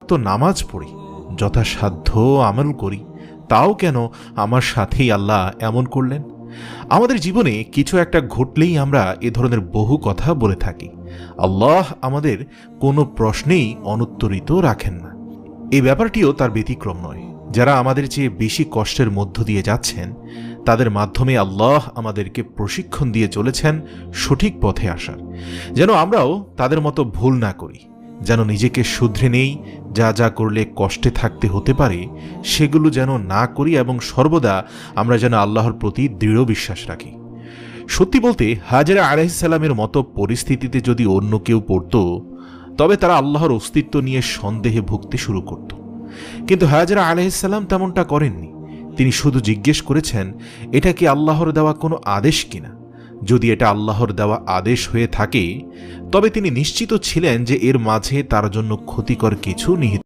ওয়াক্ত নামাজ পড়ি, যথাসাধ্য আমল করি, তাও কেন আমার সাথেই আল্লাহ এমন করলেন? আমাদের জীবনে কিছু একটা ঘটলেই আমরা এ ধরনের বহু কথা বলে থাকি। আল্লাহ আমাদের কোনো প্রশ্নেই অনুত্তরিত রাখেন না। এই ব্যাপারটিও তার ব্যতিক্রম নয়। যারা আমাদের চেয়ে বেশি কষ্টের মধ্য দিয়ে যাচ্ছেন, তাদের মাধ্যমে আল্লাহ আমাদেরকে প্রশিক্ষণ দিয়ে চলেছেন সঠিক পথে আসার, যেন আমরাও তাদের মতো ভুল না করি, যেন নিজেকে শুধরে নেই, যা যা করলে কষ্টে থাকতে হতে পারে সেগুলো যেন না করি, এবং সর্বদা আমরা যেন আল্লাহর প্রতি দৃঢ় বিশ্বাস রাখি। সত্যি বলতে, হাজেরা আলাইহিস সালামের মতো পরিস্থিতিতে যদি অন্য কেউ পড়ত, তবে তারা আল্লাহর অস্তিত্ব নিয়ে সন্দেহে ভুগতে শুরু করত। কিন্তু হাজেরা আলাইহিস সালাম তেমনটা করেননি। তিনি শুধু জিজ্ঞেস করেছেন, এটা কি আল্লাহর দেওয়া কোনো আদেশ কিনা? যদি এটা আল্লাহর দেওয়া আদেশ হয়ে থাকে, তবে তিনি নিশ্চিত ছিলেন যে এর মাঝে তার জন্য ক্ষতিকর কিছু নিহিত।